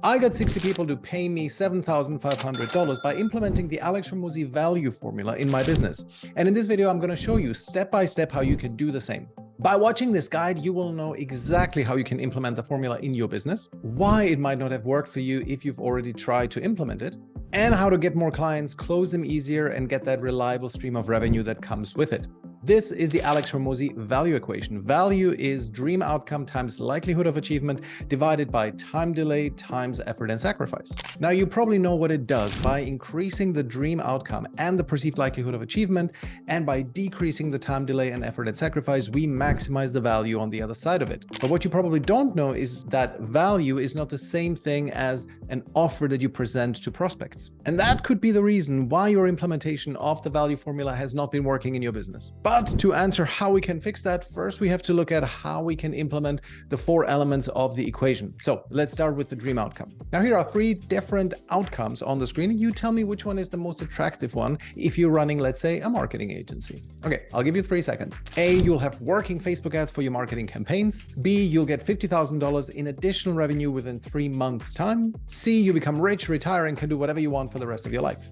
I got 60 people to pay me $7,500 by implementing the Alex Hormozi value formula in my business. And in this video, I'm going to show you step by step how you can do the same. By watching this guide, you will know exactly how you can implement the formula in your business, why it might not have worked for you if you've already tried to implement it, and how to get more clients, close them easier, and get that reliable stream of revenue that comes with it. This is the Alex Hormozi value equation. Value is dream outcome times likelihood of achievement divided by time delay times effort and sacrifice. Now, you probably know what it does by increasing the dream outcome and the perceived likelihood of achievement, and by decreasing the time delay and effort and sacrifice, we maximize the value on the other side of it. But what you probably don't know is that value is not the same thing as an offer that you present to prospects. And that could be the reason why your implementation of the value formula has not been working in your business. But to answer how we can fix that, first we have to look at how we can implement the 4 elements of the equation. So let's start with the dream outcome. Now, here are 3 different outcomes on the screen. You tell me which one is the most attractive one if you're running, let's say, a marketing agency. Okay, I'll give you 3 seconds. A, you'll have working Facebook ads for your marketing campaigns. B, you'll get $50,000 in additional revenue within 3 months' time. C, you become rich, retire, and can do whatever you want for the rest of your life.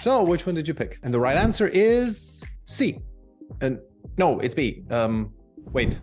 So which one did you pick? And the right answer is C. And no, it's B. Wait,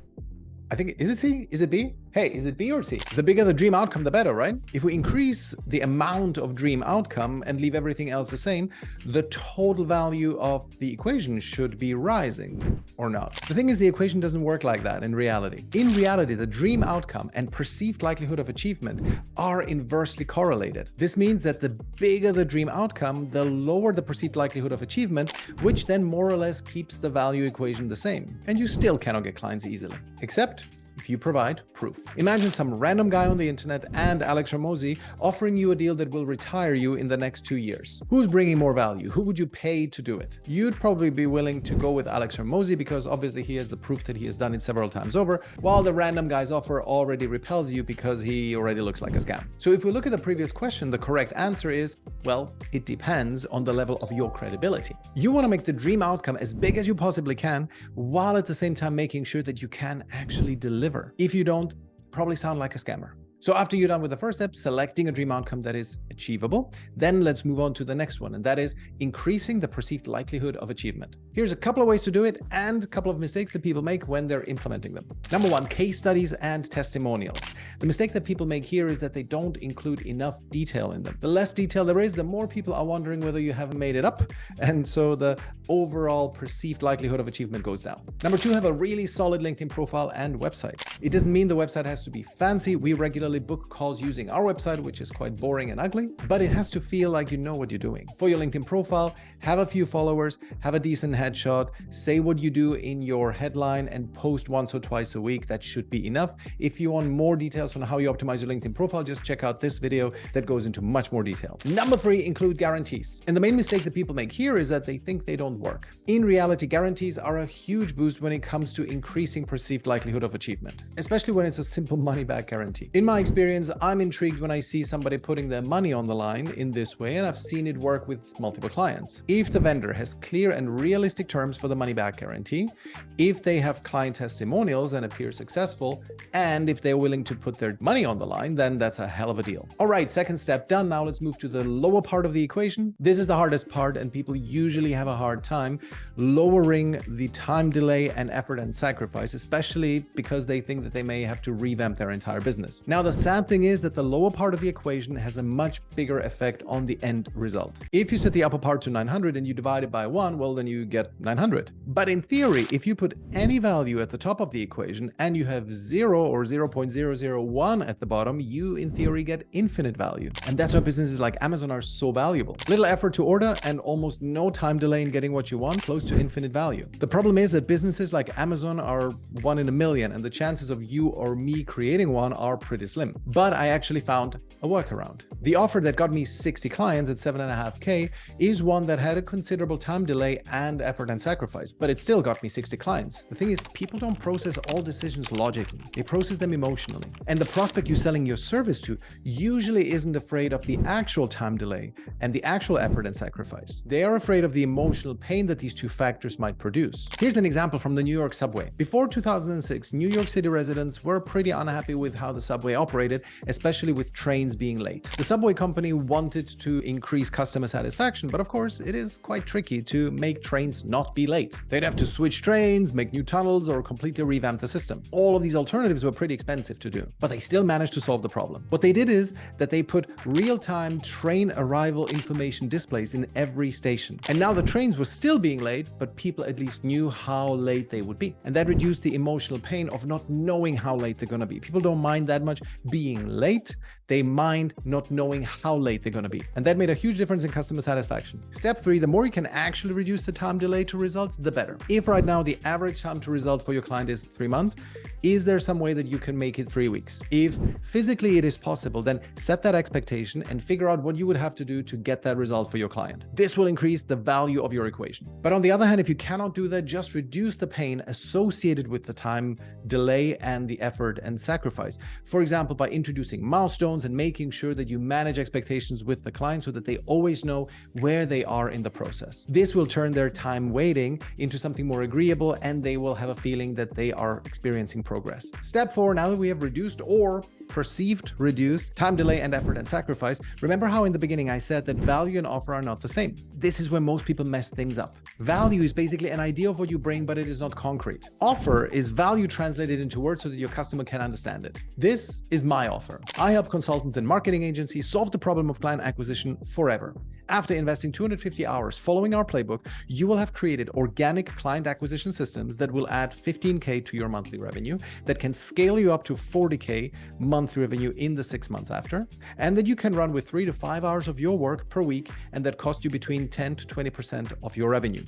I think, is it C? Is it B? Hey, is it B or C? The bigger the dream outcome, the better, right? If we increase the amount of dream outcome and leave everything else the same, the total value of the equation should be rising, or not. The thing is, the equation doesn't work like that in reality. In reality, the dream outcome and perceived likelihood of achievement are inversely correlated. This means that the bigger the dream outcome, the lower the perceived likelihood of achievement, which then more or less keeps the value equation the same. And you still cannot get clients easily, except if you provide proof. Imagine some random guy on the internet and Alex Hormozi offering you a deal that will retire you in the next 2 years. Who's bringing more value? Who would you pay to do it? You'd probably be willing to go with Alex Hormozi because obviously he has the proof that he has done it several times over, while the random guy's offer already repels you because he already looks like a scam. So if we look at the previous question, the correct answer is, well, it depends on the level of your credibility. You want to make the dream outcome as big as you possibly can, while at the same time making sure that you can actually deliver. If you don't, probably sound like a scammer. So after you're done with the first step, selecting a dream outcome that is achievable, then let's move on to the next one, and that is increasing the perceived likelihood of achievement. Here's a couple of ways to do it and a couple of mistakes that people make when they're implementing them. Number 1, case studies and testimonials. The mistake that people make here is that they don't include enough detail in them. The less detail there is, the more people are wondering whether you haven't made it up, and so the overall perceived likelihood of achievement goes down. Number 2, have a really solid LinkedIn profile and website. It doesn't mean the website has to be fancy. We regularly book calls using our website, which is quite boring and ugly, but it has to feel like you know what you're doing. For your LinkedIn profile, have a few followers, have a decent headshot, say what you do in your headline, and post once or twice a week. That should be enough. If you want more details on how you optimize your LinkedIn profile, just check out this video that goes into much more detail. Number 3, include guarantees. And the main mistake that people make here is that they think they don't work. In reality, guarantees are a huge boost when it comes to increasing perceived likelihood of achievement, especially when it's a simple money back guarantee. In my experience, I'm intrigued when I see somebody putting their money on the line in this way, and I've seen it work with multiple clients. If the vendor has clear and realistic terms for the money back guarantee, if they have client testimonials and appear successful, and if they're willing to put their money on the line, then that's a hell of a deal. All right, second step done. Now let's move to the lower part of the equation. This is the hardest part, and people usually have a hard time lowering the time delay and effort and sacrifice, especially because they think that they may have to revamp their entire business. Now, the sad thing is that the lower part of the equation has a much bigger effect on the end result. If you set the upper part to 900 and you divide it by 1, well, then you get 900. But in theory, if you put any value at the top of the equation and you have 0 or 0.001 at the bottom, you in theory get infinite value. And that's why businesses like Amazon are so valuable. Little effort to order and almost no time delay in getting what you want, close to infinite value. The problem is that businesses like Amazon are 1 in a million, and the chances of you or me creating one are pretty slim. slim. But I actually found a workaround. The offer that got me 60 clients at 7.5K is one that had a considerable time delay and effort and sacrifice, but it still got me 60 clients. The thing is, people don't process all decisions logically. They process them emotionally. And the prospect you're selling your service to usually isn't afraid of the actual time delay and the actual effort and sacrifice. They are afraid of the emotional pain that these two factors might produce. Here's an example from the New York subway. Before 2006, New York City residents were pretty unhappy with how the subway operated, especially with trains being late. The subway company wanted to increase customer satisfaction, but of course, it is quite tricky to make trains not be late. They'd have to switch trains, make new tunnels, or completely revamp the system. All of these alternatives were pretty expensive to do, but they still managed to solve the problem. What they did is that they put real-time train arrival information displays in every station. And now the trains were still being late, but people at least knew how late they would be. And that reduced the emotional pain of not knowing how late they're going to be. People don't mind that much being late. They mind not knowing how late they're going to be. And that made a huge difference in customer satisfaction. Step 3, the more you can actually reduce the time delay to results, the better. If right now the average time to result for your client is 3 months, is there some way that you can make it 3 weeks? If physically it is possible, then set that expectation and figure out what you would have to do to get that result for your client. This will increase the value of your equation. But on the other hand, if you cannot do that, just reduce the pain associated with the time delay and the effort and sacrifice. For example, by introducing milestones and making sure that you manage expectations with the client so that they always know where they are in the process. This will turn their time waiting into something more agreeable, and they will have a feeling that they are experiencing progress. Step 4, now that we have reduced or perceived reduced time delay and effort and sacrifice, remember how in the beginning I said that value and offer are not the same. This is where most people mess things up. Value is basically an idea of what you bring, but it is not concrete. Offer is value translated into words so that your customer can understand it. This is my offer. I help consultants and marketing agencies solve the problem of client acquisition forever. After investing 250 hours following our playbook, you will have created organic client acquisition systems that will add 15K to your monthly revenue, that can scale you up to 40K monthly revenue in the 6 months after, and that you can run with 3 to 5 hours of your work per week, and that cost you between 10 to 20% of your revenue.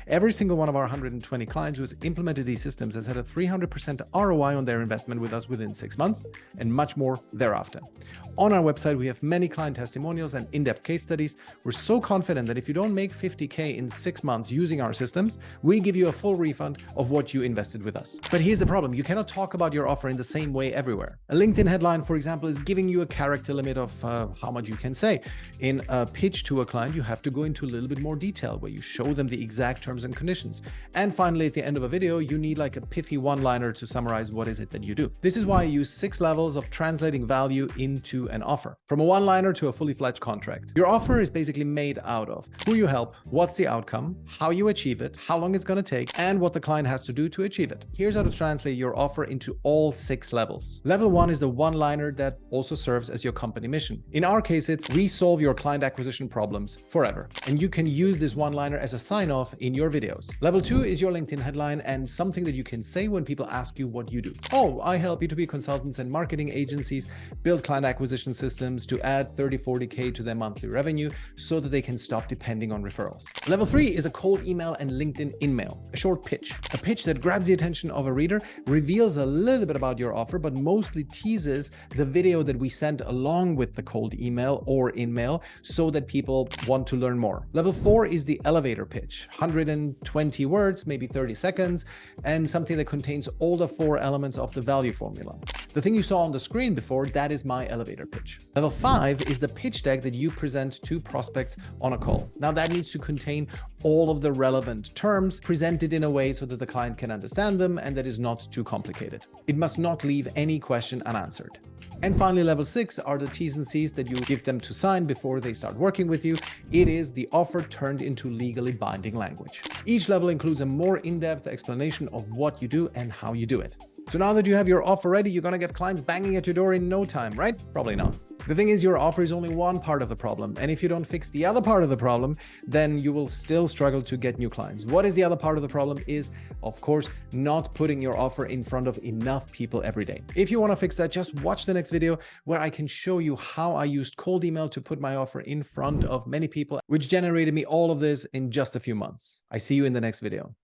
Every single one of our 120 clients who has implemented these systems has had a 300% ROI on their investment with us within 6 months, and much more thereafter. On our website, we have many client testimonials and in-depth case studies. We're so confident that if you don't make 50K in 6 months using our systems, we give you a full refund of what you invested with us. But here's the problem. You cannot talk about your offer in the same way everywhere. A LinkedIn headline, for example, is giving you a character limit of how much you can say. In a pitch to a client, you have to go into a little bit more detail where you show them the exact terms and conditions. And finally, at the end of a video, you need like a pithy one-liner to summarize what is it that you do. This is why I use 6 levels of translating value into an offer. From a one-liner to a fully fledged contract. Your offer is basically made out of who you help, what's the outcome, how you achieve it, how long it's going to take, and what the client has to do to achieve it. Here's how to translate your offer into all 6 levels. Level 1 is the one-liner that also serves as your company mission. In our case, it's we solve your client acquisition problems forever. And you can use this one-liner as a sign-off in your videos. Level 2 is your LinkedIn headline and something that you can say when people ask you what you do. Oh, I help B2B consultants and marketing agencies build client acquisition systems to add 30-40K to their monthly revenue so that they can stop depending on referrals. Level 3 is a cold email and LinkedIn in-mail, a short pitch. A pitch that grabs the attention of a reader, reveals a little bit about your offer, but mostly teases the video that we sent along with the cold email or in-mail so that people want to learn more. Level 4 is the elevator pitch, 120 words, maybe 30 seconds, and something that contains all the 4 elements of the value formula. The thing you saw on the screen before, that is my elevator pitch. Level 5 is the pitch deck that you present to prospects on a call. Now that needs to contain all of the relevant terms presented in a way so that the client can understand them and that is not too complicated. It must not leave any question unanswered. And finally, level 6 are the T's and C's that you give them to sign before they start working with you. It is the offer turned into legally binding language. Each level includes a more in-depth explanation of what you do and how you do it. So now that you have your offer ready, you're going to get clients banging at your door in no time, right? Probably not. The thing is, your offer is only one part of the problem. And if you don't fix the other part of the problem, then you will still struggle to get new clients. What is the other part of the problem is, of course, not putting your offer in front of enough people every day. If you want to fix that, just watch the next video where I can show you how I used cold email to put my offer in front of many people, which generated me all of this in just a few months. I see you in the next video.